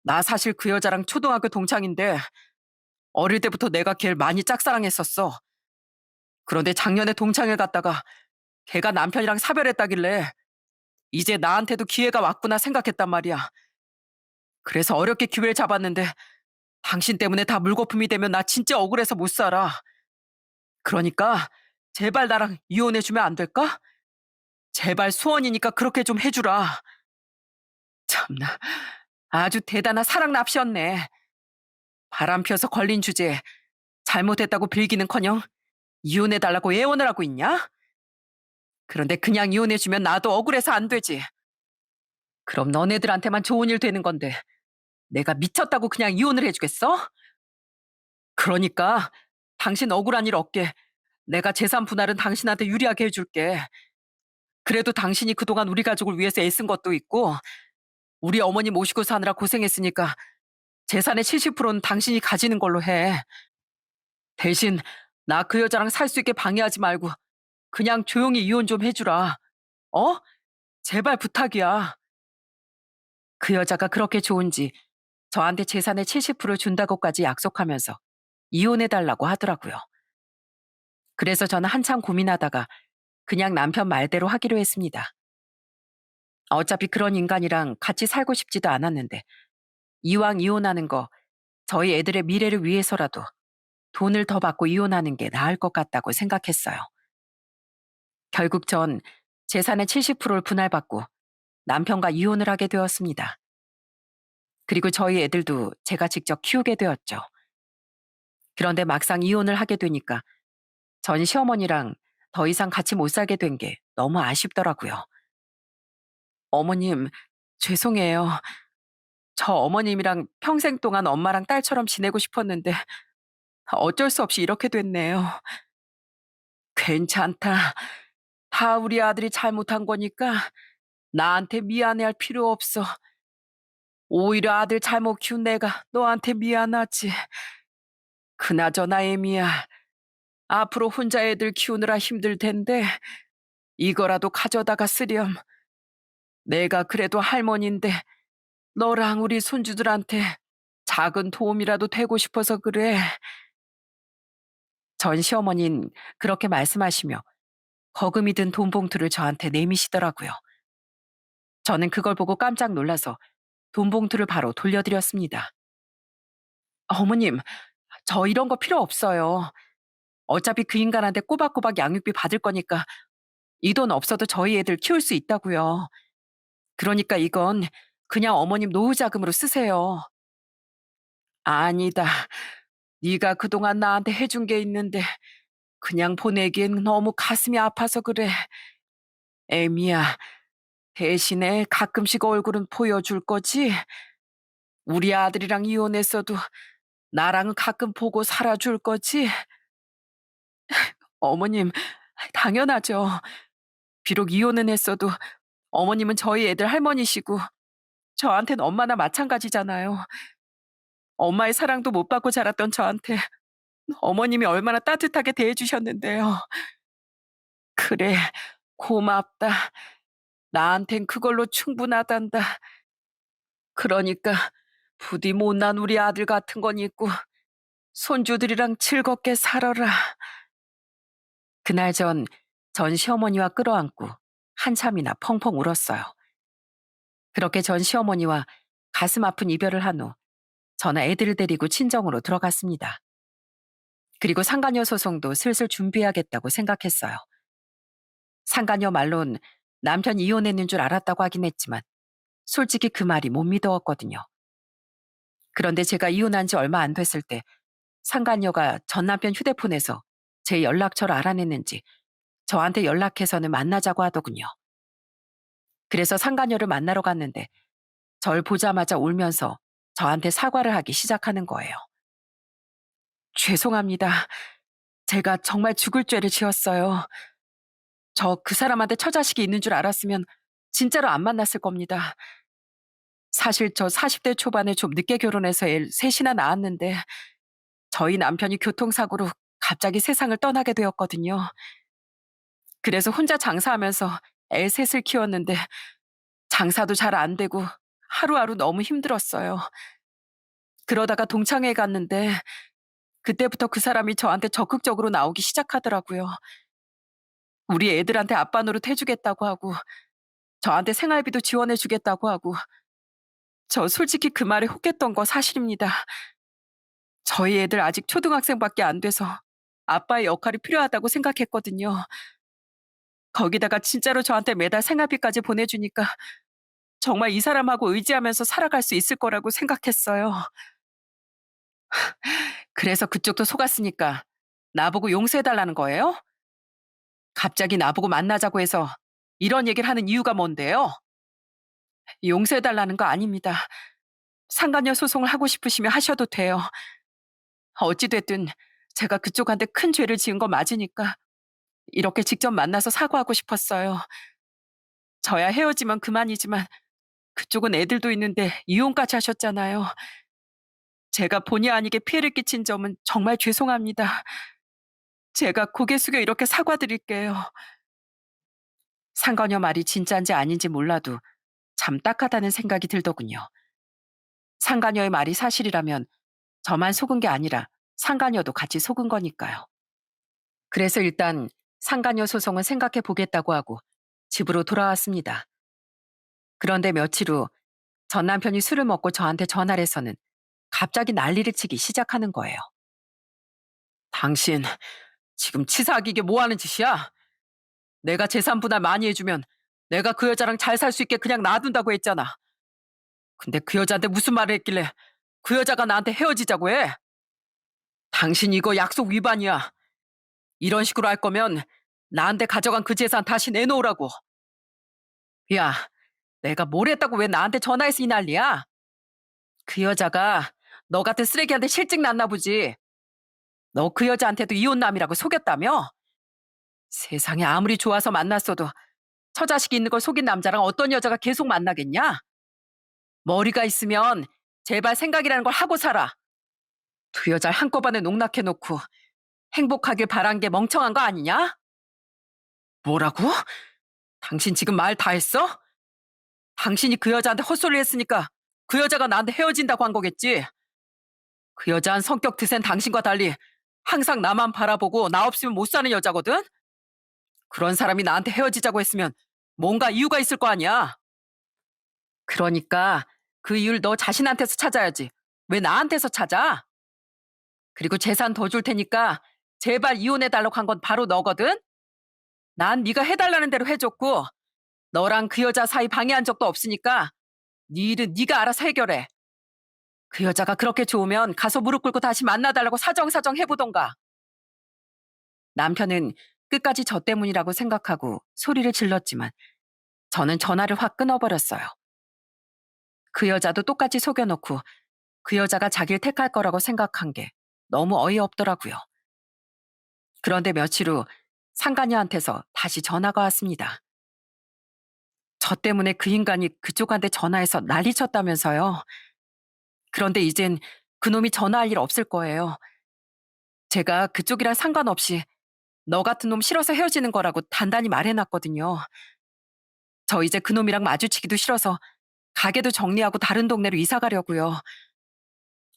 나 사실 그 여자랑 초등학교 동창인데 어릴 때부터 내가 걔를 많이 짝사랑했었어. 그런데 작년에 동창회 갔다가 걔가 남편이랑 사별했다길래 이제 나한테도 기회가 왔구나 생각했단 말이야. 그래서 어렵게 기회를 잡았는데 당신 때문에 다 물거품이 되면 나 진짜 억울해서 못 살아. 그러니까 제발 나랑 이혼해주면 안 될까? 제발 소원이니까 그렇게 좀 해주라. 참나, 아주 대단한 사랑 납시였네. 바람 펴서 걸린 주제에 잘못했다고 빌기는커녕 이혼해달라고 애원을 하고 있냐? 그런데 그냥 이혼해주면 나도 억울해서 안 되지. 그럼 너네들한테만 좋은 일 되는 건데 내가 미쳤다고 그냥 이혼을 해주겠어? 그러니까 당신 억울한 일 없게 내가 재산 분할은 당신한테 유리하게 해줄게. 그래도 당신이 그동안 우리 가족을 위해서 애쓴 것도 있고 우리 어머니 모시고 사느라 고생했으니까 재산의 70%는 당신이 가지는 걸로 해. 대신 나 그 여자랑 살 수 있게 방해하지 말고 그냥 조용히 이혼 좀 해주라. 어? 제발 부탁이야. 그 여자가 그렇게 좋은지 저한테 재산의 70% 준다고까지 약속하면서 이혼해달라고 하더라고요. 그래서 저는 한참 고민하다가 그냥 남편 말대로 하기로 했습니다. 어차피 그런 인간이랑 같이 살고 싶지도 않았는데 이왕 이혼하는 거 저희 애들의 미래를 위해서라도 돈을 더 받고 이혼하는 게 나을 것 같다고 생각했어요. 결국 전 재산의 70%를 분할받고 남편과 이혼을 하게 되었습니다. 그리고 저희 애들도 제가 직접 키우게 되었죠. 그런데 막상 이혼을 하게 되니까 전 시어머니랑 더 이상 같이 못 살게 된 게 너무 아쉽더라고요. 어머님, 죄송해요. 저 어머님이랑 평생 동안 엄마랑 딸처럼 지내고 싶었는데 어쩔 수 없이 이렇게 됐네요. 괜찮다. 다 우리 아들이 잘못한 거니까 나한테 미안해할 필요 없어. 오히려 아들 잘못 키운 내가 너한테 미안하지. 그나저나 애미야. 앞으로 혼자 애들 키우느라 힘들 텐데 이거라도 가져다가 쓰렴. 내가 그래도 할머니인데 너랑 우리 손주들한테 작은 도움이라도 되고 싶어서 그래. 전 시어머니는 그렇게 말씀하시며 거금이 든 돈 봉투를 저한테 내미시더라고요. 저는 그걸 보고 깜짝 놀라서 돈 봉투를 바로 돌려드렸습니다. 어머님, 저 이런 거 필요 없어요. 어차피 그 인간한테 꼬박꼬박 양육비 받을 거니까 이 돈 없어도 저희 애들 키울 수 있다고요. 그러니까 이건 그냥 어머님 노후 자금으로 쓰세요. 아니다. 네가 그동안 나한테 해준 게 있는데 그냥 보내기엔 너무 가슴이 아파서 그래. 애미야, 대신에 가끔씩 얼굴은 보여줄 거지? 우리 아들이랑 이혼했어도 나랑은 가끔 보고 살아줄 거지? 어머님, 당연하죠. 비록 이혼은 했어도 어머님은 저희 애들 할머니시고 저한텐 엄마나 마찬가지잖아요. 엄마의 사랑도 못 받고 자랐던 저한테 어머님이 얼마나 따뜻하게 대해주셨는데요. 그래, 고맙다. 나한텐 그걸로 충분하단다. 그러니까 부디 못난 우리 아들 같은 건 있고 손주들이랑 즐겁게 살아라. 그날 전 시어머니와 끌어안고 한참이나 펑펑 울었어요. 그렇게 전 시어머니와 가슴 아픈 이별을 한 후 저는 애들을 데리고 친정으로 들어갔습니다. 그리고 상간녀 소송도 슬슬 준비해야겠다고 생각했어요. 상간녀 말론 남편이 이혼했는 줄 알았다고 하긴 했지만 솔직히 그 말이 못 믿어왔거든요. 그런데 제가 이혼한 지 얼마 안 됐을 때 상간녀가 전 남편 휴대폰에서 제 연락처를 알아냈는지 저한테 연락해서는 만나자고 하더군요. 그래서 상간녀를 만나러 갔는데 절 보자마자 울면서 저한테 사과를 하기 시작하는 거예요. 죄송합니다. 제가 정말 죽을 죄를 지었어요. 저 그 사람한테 처자식이 있는 줄 알았으면 진짜로 안 만났을 겁니다. 사실 저 40대 초반에 좀 늦게 결혼해서 애 셋이나 낳았는데 저희 남편이 교통사고로 갑자기 세상을 떠나게 되었거든요. 그래서 혼자 장사하면서 애 셋을 키웠는데 장사도 잘 안 되고 하루하루 너무 힘들었어요. 그러다가 동창회에 갔는데 그때부터 그 사람이 저한테 적극적으로 나오기 시작하더라고요. 우리 애들한테 아빠 노릇 해주겠다고 하고 저한테 생활비도 지원해주겠다고 하고 저 솔직히 그 말에 혹했던 거 사실입니다. 저희 애들 아직 초등학생밖에 안 돼서 아빠의 역할이 필요하다고 생각했거든요. 거기다가 진짜로 저한테 매달 생활비까지 보내주니까 정말 이 사람하고 의지하면서 살아갈 수 있을 거라고 생각했어요. 그래서 그쪽도 속았으니까 나보고 용서해달라는 거예요? 갑자기 나보고 만나자고 해서 이런 얘기를 하는 이유가 뭔데요? 용서해달라는 거 아닙니다. 상간녀 소송을 하고 싶으시면 하셔도 돼요. 어찌됐든 제가 그쪽한테 큰 죄를 지은 거 맞으니까 이렇게 직접 만나서 사과하고 싶었어요. 저야 헤어지면 그만이지만 그쪽은 애들도 있는데 이혼까지 하셨잖아요. 제가 본의 아니게 피해를 끼친 점은 정말 죄송합니다. 제가 고개 숙여 이렇게 사과드릴게요. 상관녀 말이 진짜인지 아닌지 몰라도 참 딱하다는 생각이 들더군요. 상간녀의 말이 사실이라면 저만 속은 게 아니라 상간녀도 같이 속은 거니까요. 그래서 일단 상간녀 소송은 생각해 보겠다고 하고 집으로 돌아왔습니다. 그런데 며칠 후 전 남편이 술을 먹고 저한테 전화를 해서는 갑자기 난리를 치기 시작하는 거예요. 당신 지금 치사하게 이게 뭐 하는 짓이야? 내가 재산 분할 많이 해주면 내가 그 여자랑 잘 살 수 있게 그냥 놔둔다고 했잖아. 근데 그 여자한테 무슨 말을 했길래 그 여자가 나한테 헤어지자고 해? 당신 이거 약속 위반이야. 이런 식으로 할 거면 나한테 가져간 그 재산 다시 내놓으라고. 야, 내가 뭘 했다고 왜 나한테 전화해서 이 난리야? 그 여자가 너 같은 쓰레기한테 실증 났나 보지. 너 그 여자한테도 이혼남이라고 속였다며? 세상에 아무리 좋아서 만났어도 처자식이 있는 걸 속인 남자랑 어떤 여자가 계속 만나겠냐? 머리가 있으면 제발 생각이라는 걸 하고 살아. 두 여자를 한꺼번에 농락해놓고 행복하길 바란 게 멍청한 거 아니냐? 뭐라고? 당신 지금 말 다 했어? 당신이 그 여자한테 헛소리 했으니까 그 여자가 나한테 헤어진다고 한 거겠지? 그 여자는 성격 드센 당신과 달리 항상 나만 바라보고 나 없으면 못 사는 여자거든? 그런 사람이 나한테 헤어지자고 했으면 뭔가 이유가 있을 거 아니야? 그러니까 그 이유를 너 자신한테서 찾아야지. 왜 나한테서 찾아? 그리고 재산 더 줄 테니까 제발 이혼해달라고 한 건 바로 너거든? 난 네가 해달라는 대로 해줬고 너랑 그 여자 사이 방해한 적도 없으니까 네 일은 네가 알아서 해결해. 그 여자가 그렇게 좋으면 가서 무릎 꿇고 다시 만나달라고 사정사정 해보던가. 남편은 끝까지 저 때문이라고 생각하고 소리를 질렀지만 저는 전화를 확 끊어버렸어요. 그 여자도 똑같이 속여놓고 그 여자가 자기를 택할 거라고 생각한 게 너무 어이없더라고요. 그런데 며칠 후 상간녀한테서 다시 전화가 왔습니다. 저 때문에 그 인간이 그쪽한테 전화해서 난리 쳤다면서요. 그런데 이젠 그놈이 전화할 일 없을 거예요. 제가 그쪽이랑 상관없이 너 같은 놈 싫어서 헤어지는 거라고 단단히 말해놨거든요. 저 이제 그놈이랑 마주치기도 싫어서 가게도 정리하고 다른 동네로 이사 가려고요.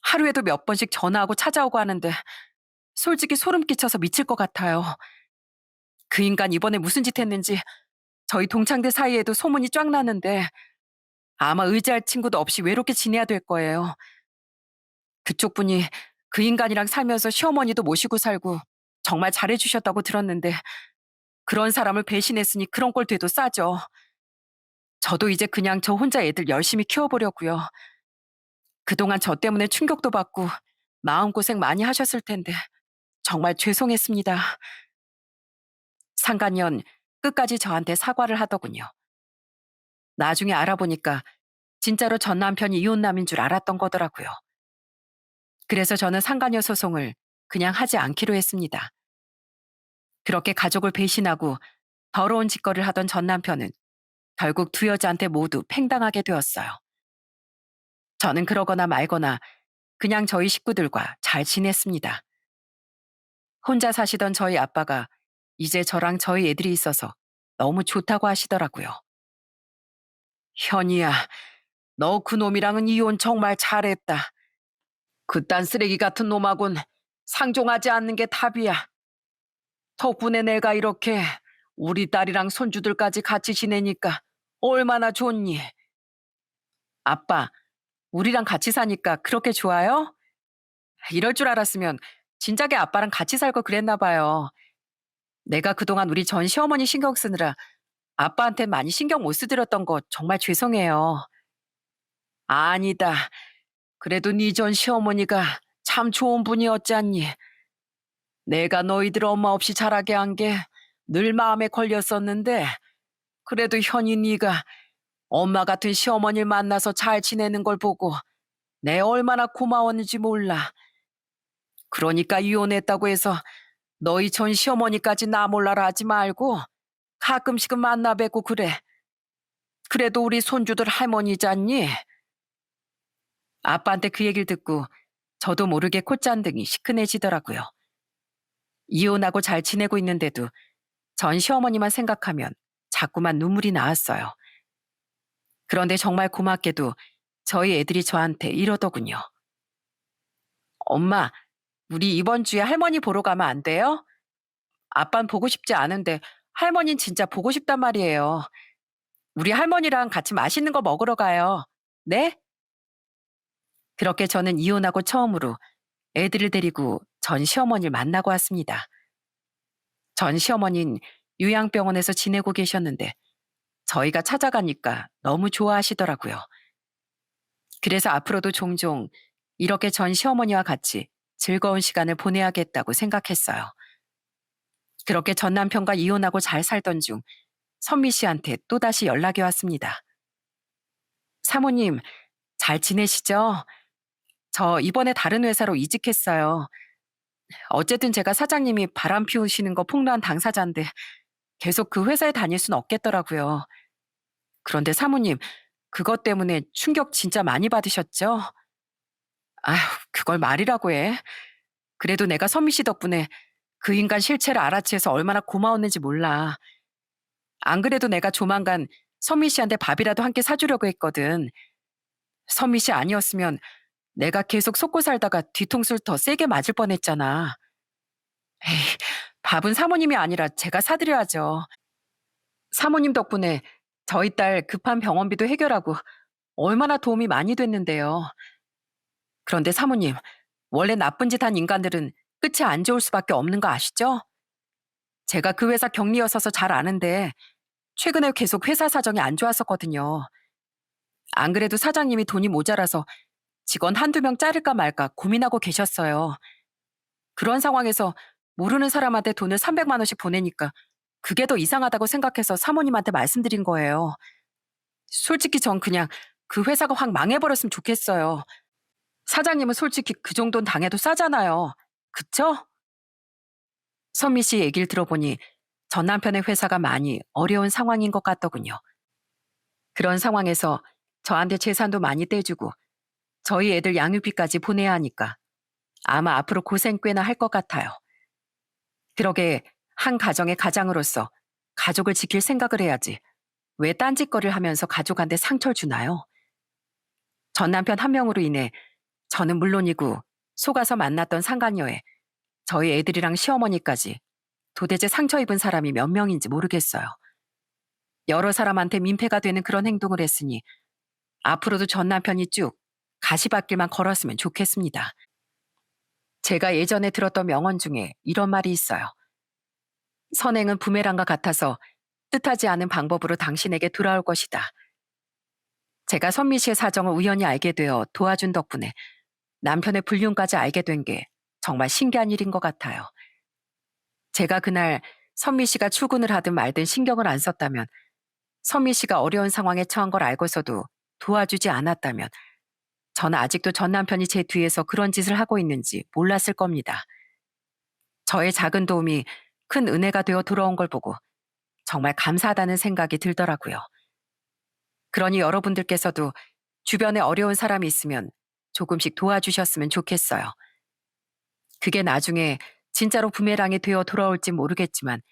하루에도 몇 번씩 전화하고 찾아오고 하는데 솔직히 소름 끼쳐서 미칠 것 같아요. 그 인간 이번에 무슨 짓 했는지 저희 동창들 사이에도 소문이 쫙 나는데 아마 의지할 친구도 없이 외롭게 지내야 될 거예요. 그쪽 분이 그 인간이랑 살면서 시어머니도 모시고 살고 정말 잘해주셨다고 들었는데 그런 사람을 배신했으니 그런 꼴 돼도 싸죠. 저도 이제 그냥 저 혼자 애들 열심히 키워보려고요. 그동안 저 때문에 충격도 받고 마음고생 많이 하셨을 텐데 정말 죄송했습니다. 상간년 끝까지 저한테 사과를 하더군요. 나중에 알아보니까 진짜로 전 남편이 이혼남인 줄 알았던 거더라고요. 그래서 저는 상간녀 소송을 그냥 하지 않기로 했습니다. 그렇게 가족을 배신하고 더러운 짓거리를 하던 전 남편은 결국 두 여자한테 모두 팽당하게 되었어요. 저는 그러거나 말거나 그냥 저희 식구들과 잘 지냈습니다. 혼자 사시던 저희 아빠가 이제 저랑 저희 애들이 있어서 너무 좋다고 하시더라고요. 현이야, 너 그놈이랑은 이혼 정말 잘했다. 그딴 쓰레기 같은 놈하곤 상종하지 않는 게 답이야. 덕분에 내가 이렇게 우리 딸이랑 손주들까지 같이 지내니까 얼마나 좋니? 아빠, 우리랑 같이 사니까 그렇게 좋아요? 이럴 줄 알았으면 진작에 아빠랑 같이 살고 그랬나 봐요. 내가 그동안 우리 전 시어머니 신경 쓰느라 아빠한테 많이 신경 못 쓰드렸던 거 정말 죄송해요. 아니다. 그래도 네 전 시어머니가 참 좋은 분이었잖니. 내가 너희들 엄마 없이 자라게 한 게 늘 마음에 걸렸었는데 그래도 현이 네가 엄마 같은 시어머니를 만나서 잘 지내는 걸 보고 내 얼마나 고마웠는지 몰라. 그러니까 이혼했다고 해서 너희 전 시어머니까지 나 몰라라 하지 말고 가끔씩은 만나 뵙고 그래. 그래도 우리 손주들 할머니잖니. 아빠한테 그 얘기를 듣고 저도 모르게 콧잔등이 시큰해지더라고요. 이혼하고 잘 지내고 있는데도 전 시어머니만 생각하면 자꾸만 눈물이 나왔어요. 그런데 정말 고맙게도 저희 애들이 저한테 이러더군요. 엄마, 우리 이번 주에 할머니 보러 가면 안 돼요? 아빤 보고 싶지 않은데 할머니는 진짜 보고 싶단 말이에요. 우리 할머니랑 같이 맛있는 거 먹으러 가요. 네? 그렇게 저는 이혼하고 처음으로 애들을 데리고 전 시어머니를 만나고 왔습니다. 전 시어머니는 요양병원에서 지내고 계셨는데 저희가 찾아가니까 너무 좋아하시더라고요. 그래서 앞으로도 종종 이렇게 전 시어머니와 같이 즐거운 시간을 보내야겠다고 생각했어요. 그렇게 전 남편과 이혼하고 잘 살던 중 선미 씨한테 또다시 연락이 왔습니다. 사모님, 잘 지내시죠? 저 이번에 다른 회사로 이직했어요. 어쨌든 제가 사장님이 바람 피우시는 거 폭로한 당사자인데 계속 그 회사에 다닐 순 없겠더라고요. 그런데 사모님, 그것 때문에 충격 진짜 많이 받으셨죠? 아휴, 그걸 말이라고 해. 그래도 내가 선미 씨 덕분에 그 인간 실체를 알아채서 얼마나 고마웠는지 몰라. 안 그래도 내가 조만간 선미 씨한테 밥이라도 한 끼 사주려고 했거든. 선미 씨 아니었으면 내가 계속 속고 살다가 뒤통수를 더 세게 맞을 뻔했잖아. 에이, 밥은 사모님이 아니라 제가 사드려야죠. 사모님 덕분에 저희 딸 급한 병원비도 해결하고 얼마나 도움이 많이 됐는데요. 그런데 사모님, 원래 나쁜 짓 한 인간들은 끝이 안 좋을 수밖에 없는 거 아시죠? 제가 그 회사 경리였어서 잘 아는데 최근에 계속 회사 사정이 안 좋았었거든요. 안 그래도 사장님이 돈이 모자라서 직원 한두 명 자를까 말까 고민하고 계셨어요. 그런 상황에서 모르는 사람한테 돈을 300만 원씩 보내니까 그게 더 이상하다고 생각해서 사모님한테 말씀드린 거예요. 솔직히 전 그냥 그 회사가 확 망해버렸으면 좋겠어요. 사장님은 솔직히 그 정도는 당해도 싸잖아요. 그쵸? 선미 씨 얘기를 들어보니 전 남편의 회사가 많이 어려운 상황인 것 같더군요. 그런 상황에서 저한테 재산도 많이 떼주고 저희 애들 양육비까지 보내야 하니까 아마 앞으로 고생 꽤나 할 것 같아요. 그러게 한 가정의 가장으로서 가족을 지킬 생각을 해야지. 왜 딴짓거리를 하면서 가족한테 상처를 주나요? 전 남편 한 명으로 인해 저는 물론이고 속아서 만났던 상간녀에 저희 애들이랑 시어머니까지 도대체 상처 입은 사람이 몇 명인지 모르겠어요. 여러 사람한테 민폐가 되는 그런 행동을 했으니 앞으로도 전 남편이 쭉 가시밭길만 걸었으면 좋겠습니다. 제가 예전에 들었던 명언 중에 이런 말이 있어요. 선행은 부메랑과 같아서 뜻하지 않은 방법으로 당신에게 돌아올 것이다. 제가 선미 씨의 사정을 우연히 알게 되어 도와준 덕분에 남편의 불륜까지 알게 된 게 정말 신기한 일인 것 같아요. 제가 그날 선미 씨가 출근을 하든 말든 신경을 안 썼다면, 선미 씨가 어려운 상황에 처한 걸 알고서도 도와주지 않았다면 저는 아직도 전 남편이 제 뒤에서 그런 짓을 하고 있는지 몰랐을 겁니다. 저의 작은 도움이 큰 은혜가 되어 돌아온 걸 보고 정말 감사하다는 생각이 들더라고요. 그러니 여러분들께서도 주변에 어려운 사람이 있으면 조금씩 도와주셨으면 좋겠어요. 그게 나중에 진짜로 부메랑이 되어 돌아올지 모르겠지만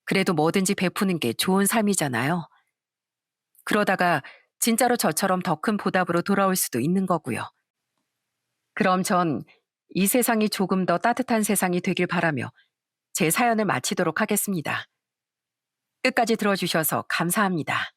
그래도 뭐든지 베푸는 게 좋은 삶이잖아요. 그러다가 진짜로 저처럼 더 큰 보답으로 돌아올 수도 있는 거고요. 그럼 전 이 세상이 조금 더 따뜻한 세상이 되길 바라며 제 사연을 마치도록 하겠습니다. 끝까지 들어주셔서 감사합니다.